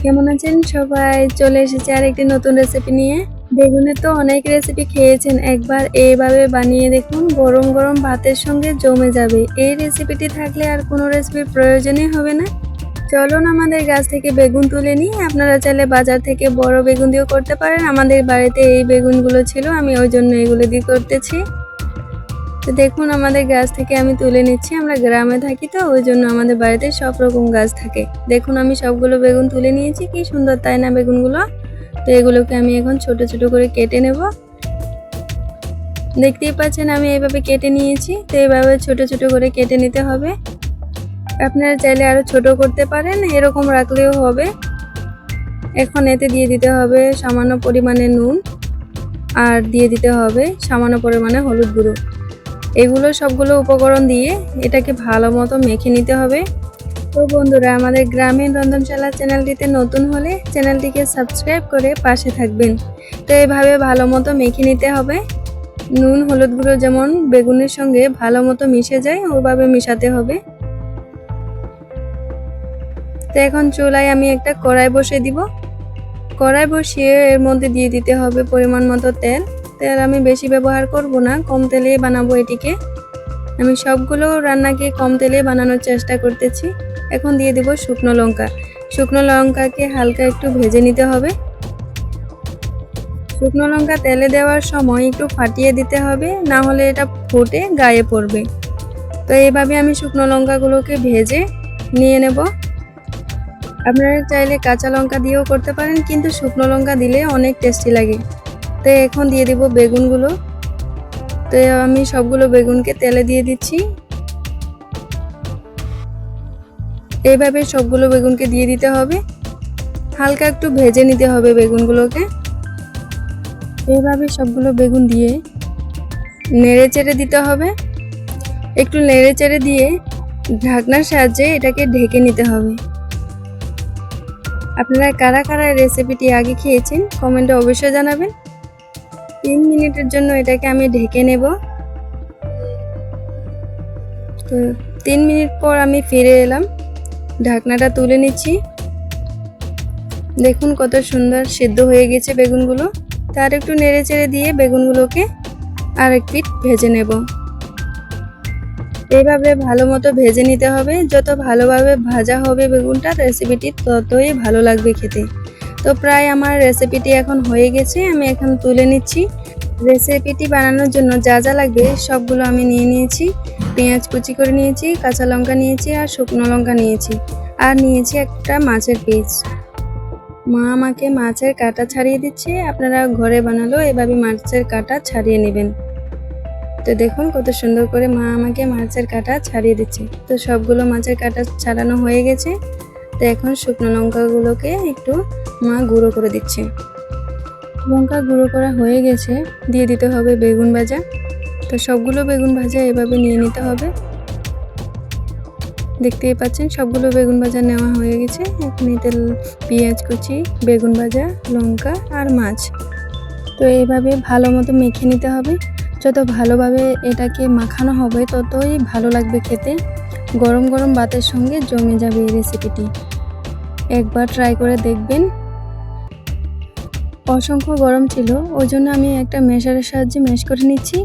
কেমন আছেন সবাই? চলে এসেছি আরেকটি নতুন রেসিপি নিয়ে। বেগুনের তো অনেক রেসিপি খেয়েছেন, একবার এইভাবে বানিয়ে দেখুন, গরম গরম ভাতের সঙ্গে জমে যাবে। এই রেসিপিটি থাকলে আর কোনো রেসিপির প্রয়োজনই হবে না। চলুন আমাদের গাছ থেকে বেগুন তুলে নিই। আপনারা চাইলে বাজার থেকে বড় বেগুন দিয়েও করতে পারেন। আমাদের বাড়িতে এই বেগুনগুলো ছিল, আমি ওই জন্য এগুলো দিয়ে করতেছি। তো দেখুন আমাদের গাছ থেকে আমি তুলে নিচ্ছি। আমরা গ্রামে থাকি তো ওই জন্য আমাদের বাড়িতে সব রকম গাছ থাকে। দেখুন আমি সবগুলো বেগুন তুলে নিয়েছি, কি সুন্দর তাই না বেগুনগুলো। তো এগুলোকে আমি এখন ছোট ছোট করে কেটে নেব। দেখতেই পাচ্ছেন আমি এইভাবে কেটে নিয়েছি। তো এইভাবে ছোট ছোট করে কেটে নিতে হবে। আপনারা চাইলে আরো ছোট করতে পারেন, এরকম রাখলেও হবে। এখন এতে দিয়ে দিতে হবে সামান্য পরিমাণে নুন, আর দিয়ে দিতে হবে সামান্য পরিমাণে হলুদ গুঁড়ো। এগুলো সবগুলো উপকরণ দিয়ে এটাকে ভালো মতো মেখে নিতে হবে। তো বন্ধুরা, আমাদের গ্রামীণ রন্ধনশালা চ্যানেলটিতে নতুন হলে চ্যানেলটিকে সাবস্ক্রাইব করে পাশে থাকবেন। তো এইভাবে ভালো মতো মেখে নিতে হবে। নুন হলুদ গুঁড়ো যেমন বেগুনের সঙ্গে ভালো মতো মিশে যায় ওভাবে মিশাতে হবে। তো এখন চুলায় আমি একটা কড়াই বসিয়ে দিব। কড়াই বসিয়ে এর মধ্যে দিয়ে দিতে হবে পরিমাণ মতো তেল। তেল আমি বেশি ব্যবহার করব না, কম তেলেই বানাবো এটিকে। আমি সবগুলো রান্নাকে কম তেলে বানানোর চেষ্টা করতেছি। এখন দিয়ে দেব শুকনো লঙ্কা। শুকনো লঙ্কাকে হালকা একটু ভেজে নিতে হবে। শুকনো লঙ্কা তেলে দেওয়ার সময় একটু ফাটিয়ে দিতে হবে, না হলে এটা ফুটে গায়ে পড়বে। তো এইভাবে আমি শুকনো লঙ্কাগুলোকে ভেজে নিয়ে নেব। আপনারা চাইলে কাঁচা লঙ্কা দিয়েও করতে পারেন, কিন্তু শুকনো লঙ্কা দিলে অনেক টেস্টি লাগে। তো এখন দিয়ে দেব বেগুনগুলো। তো আমি সবগুলো বেগুনকে তেলে দিয়ে দিচ্ছি। এইভাবে সবগুলো বেগুনকে দিয়ে দিতে হবে। হালকা একটু ভেজে নিতে হবে বেগুনগুলোকে। এইভাবে সবগুলো বেগুন দিয়ে নেড়ে চেড়ে দিতে হবে। একটু নেড়ে চেড়ে দিয়ে ঢাকনার সাহায্যে এটাকে ঢেকে নিতে হবে। আপনারা কারা কারা রেসিপিটি আগে খেয়েছেন কমেন্টে অবশ্যই জানাবেন। 3 মিনিটের জন্য এটাকে আমি ঢেকে নেব। তো 3 মিনিট পর আমি ফিরে এলাম, ঢাকনাটা তুলে নিচ্ছি। দেখুন কত সুন্দর সিদ্ধ হয়ে গেছে বেগুনগুলো। তার একটু নেড়ে চেড়ে দিয়ে বেগুনগুলোকে আরেক পিঠ ভেজে নেব। এইভাবে ভালো মতো ভেজে নিতে হবে। যত ভালোভাবে ভাজা হবে বেগুনটা, রেসিপিটি ততই ভালো লাগবে খেতে। তো প্রায় আমার রেসিপিটি এখন হয়ে গেছে, আমি এখন তুলে নিচ্ছি। রেসিপিটি বানানোর জন্য যা যা লাগবে সবগুলো আমি নিয়ে নিয়েছি। পেঁয়াজ কুচি করে নিয়েছি, কাঁচা লঙ্কা নিয়েছি, আর শুকনো লঙ্কা নিয়েছি, আর নিয়েছি একটা মাছের পিস। মা আমাকে মাছের কাঁটা ছাড়িয়ে দিচ্ছে। আপনারা ঘরে বানালেও এভাবে মাছের কাঁটা ছাড়িয়ে নেবেন। তো দেখুন কত সুন্দর করে মা আমাকে মাছের কাঁটা ছাড়িয়ে দিচ্ছে। তো সবগুলো মাছের কাঁটা ছাড়ানো হয়ে গেছে। তো এখন শুকনো লঙ্কাগুলোকে একটু মা গুঁড়ো করে দিচ্ছে। লঙ্কা গুঁড়ো করা হয়ে গেছে, দিয়ে দিতে হবে বেগুন ভাজা। তো সবগুলো বেগুন ভাজা এভাবে নিয়ে নিতে হবে। দেখতেই পাচ্ছেন সবগুলো বেগুন ভাজা নেওয়া হয়ে গেছে। এখন এতে পেঁয়াজ কুচি, বেগুন ভাজা, লঙ্কা আর মাছ। তো এইভাবে ভালো মতো মেখে নিতে হবে। যত ভালোভাবে এটাকে মাখানো হবে ততই ভালো লাগবে খেতে। গরম গরম ভাতের সঙ্গে জমে যাবে এই রেসিপিটি। একবার ট্রাই করে দেখবেন। অসংখ্য গরম ছিল, ওই জন্য আমি একটা ম্যাশারের সাহায্যে ম্যাশ করে নিচ্ছি।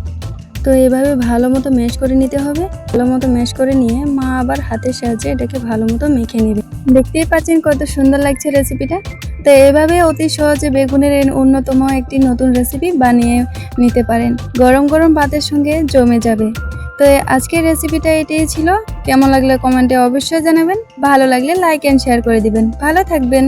তো এইভাবে ভালো মতো ম্যাশ করে নিতে হবে। ভালো মতো ম্যাশ করে নিয়ে মা আবার হাতের সাহায্যে এটাকে ভালো মতো মেখে নেবে। দেখতেই পাচ্ছেন কত সুন্দর লাগছে রেসিপিটা। তো এইভাবে অতি সহজে বেগুনের অন্যতম একটি নতুন রেসিপি বানিয়ে নিতে পারেন। গরম গরম ভাতের সঙ্গে জমে যাবে। তো আজকের রেসিপিটা এটাই ছিল। কেমন লাগলে কমেন্টে অবশ্যই জানাবেন। ভালো লাগলে লাইক অ্যান্ড শেয়ার করে দিবেন। ভালো থাকবেন।